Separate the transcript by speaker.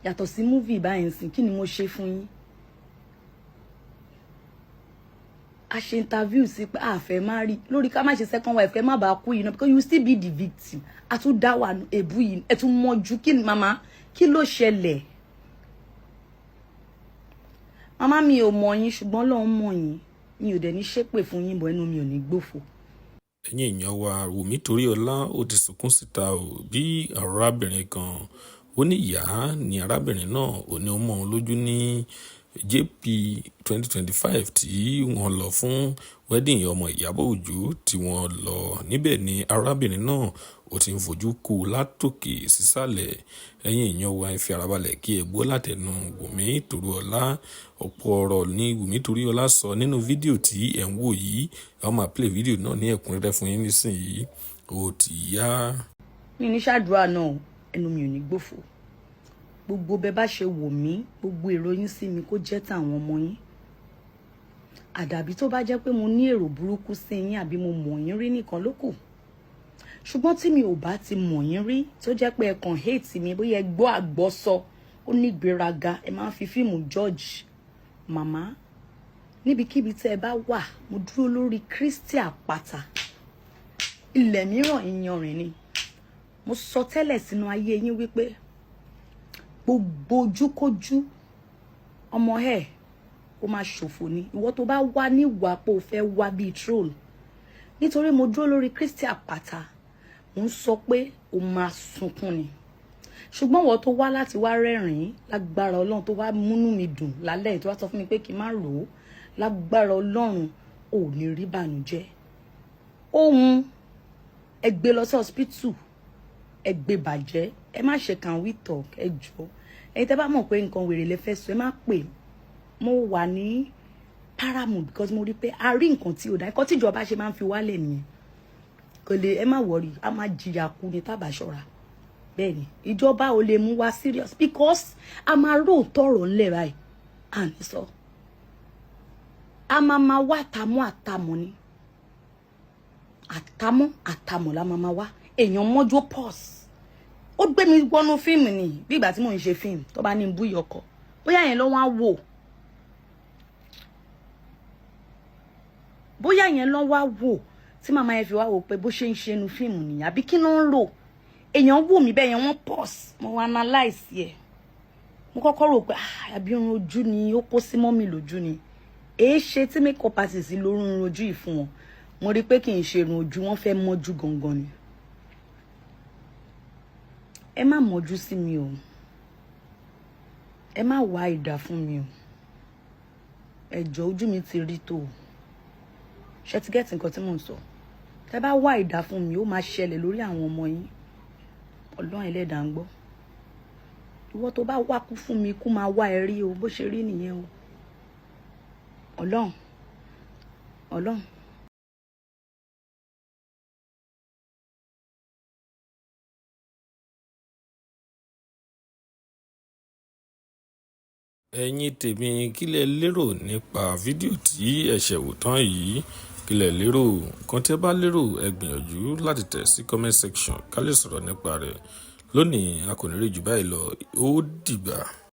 Speaker 1: yàtọ̀ sí múvì báyìí nsìn kí ni mo ṣe fún yín? A ṣe interview sí pé a fẹ́ má rí lórí ká má ṣe second wife kẹ́ má bàa kú yìí náà because you still be the victim. A tún dá wà èbú yìí ẹ tún mọ́jú kí ni màmá kí ló ṣẹlẹ̀? Màmá mi ò mọ̀ yín ṣùgbọ́n Ọlọ́run mọ̀ yín, mi ò dẹ̀ ní ṣépè fún yín bọ̀ ẹnu mi ò ní gbófo.
Speaker 2: ẹ̀yin èèyàn wa Wùmí Toríọlá ó ti sunkún síta o bí arábìnrin kan ó ní ìyá ni arábìnrin náà ò ní ó mọ̀ ọ́n lójú ní JP 2025 tí wọ́n lọ fún wedding ọmọ Ìyábọ̀ Òjó tí wọ́n lọ níbẹ̀ ni arábìnrin náà ó ti ń fojú kú látòkè sísàlẹ̀. ẹ̀yin èèyàn wa ẹ fi ara balẹ̀ kí ẹ gbọ́ látẹnu Wùmí Toríọlá. ọ̀pọ̀ ọ̀rọ̀ ni Wùmí Toríọlá sọ nínú fídíò tí ẹ̀ ń wò yìí. a máa play fídíò náà ní ẹ̀kúnrẹ́rẹ́ fún yín nísìnyí. ó ti yá.
Speaker 1: Mi ní ṣàdúrà náà ẹnu mi ò ní gbófo. Gbogbo bẹ bá ṣe wò mí gbogbo èrò yín sí mi kó jẹ́ tàwọn ọmọ yín. Àdàbí tó bá jẹ́ pé mo ní èrò burúkú sí yín àbí mo mọ̀ yín rí nìkan ló kù. Ṣùgbọ́n tí mi ò bá ti mọ̀ yín rí tó jẹ́ pé ẹ kàn hate mi bóyá ẹ gbọ́ àgbọ́sọ ó ní ìgbéraga ẹ máa ń fi fíìmù judge. Màmá níbikíbi tí ẹ bá wà mo dúró lórí Kristi àpáta. Ilẹ̀ mìíràn ìyanrìn ni. Mo sọ tẹ́lẹ̀ sínú ayé yín wípé gbogbo ojúkójú ọmọ ẹ ó máa ṣòfò ni ìwọ tó bá wá níwà pé o fẹ́ wá bíi troll nítorí mo dúró lórí Kristi àpáta mo ń sọ pé o máa sunkún ni ṣùgbọ́n ìwọ tó wá láti wá rẹ́rìn-ín lágbára Ọlọ́run tó wá múnú mi dùn lálẹ́ tó wá sọ fún mi pé kí n má rò ó lágbára Ọlọ́run ò ní rí bànújẹ́ ohun ẹ gbé lọ sí hospital ẹ gbé bàjẹ́ ẹ má ṣe can we talk ẹ jọ ẹ̀yin tẹ́ bá mọ̀ pé nǹkan wèrè lẹ fẹ́ sọ ẹ má pè mo wà ní paramount because mo rí pé a rí nǹkan tí ò dá nǹkan tí ìjọba ṣe máa ń fi wálẹ̀ nìyẹn kò lè ẹ má wọrí a máa jìyà kú ní tábà ṣọ́ra bẹ́ẹ̀ ni ìjọba ò lè mú wa serious because a máa rò tọrọ ńlẹ̀ báyìí à ní sọ a máa wá àtàmọ́ ni àtàmọ́ la máa wá èèyàn mọ́jú pause ó gbé mi wọnú fíìmù ni bí ìgbà tí mò ń ṣe fíìmù tó bá ní bú yọkọ bóyá yẹn ló wá wò tí màmá yẹn fi wá wò pé bó ṣe ń ṣe nu fíìmù nìyẹn àbí kí ló ń rò èèyàn wò mí bẹ́ẹ̀ yẹn wọ́n pause mo wá analyse ẹ̀ mo kọ́kọ́ rò pé àbí irun ojú ni ó kó sí mọ́mì lójú ni èé ṣe tí makeup artist lórun irun ojú yìí fún wọn mo rí pé kì í ṣe irun ojú wọn fẹ́ mọ́jú gangan ni ẹ má mọ́jú sí mi o ẹ má wá ìdá fún mi o ẹjọ́ ojú mi ti rí tó o ṣe ti gẹ́tì nǹkan tí mò ń sọ tẹ́ bá wá ìdá fún mi ó máa ṣẹlẹ̀ lórí àwọn ọmọ yín Ọlọ́run ẹlẹ́dàá ń gbọ́ ìwọ tó bá wá kú fún mi kú máa wá ẹ rí o bó ṣe rí nìyẹn o Ọlọ́run.
Speaker 2: ẹ̀yin tèmi kí lẹ lérò nípa fídíò tí ẹ ṣẹ̀ wò tán yìí kí lẹ lérò nǹkan tí ẹ bá lérò ẹ gbìyànjú láti tẹ̀ sí comment section ká lè sọ̀rọ̀ nípa rẹ̀ lónìí a kò ní rí jù báyìí lọ ó dìgbà.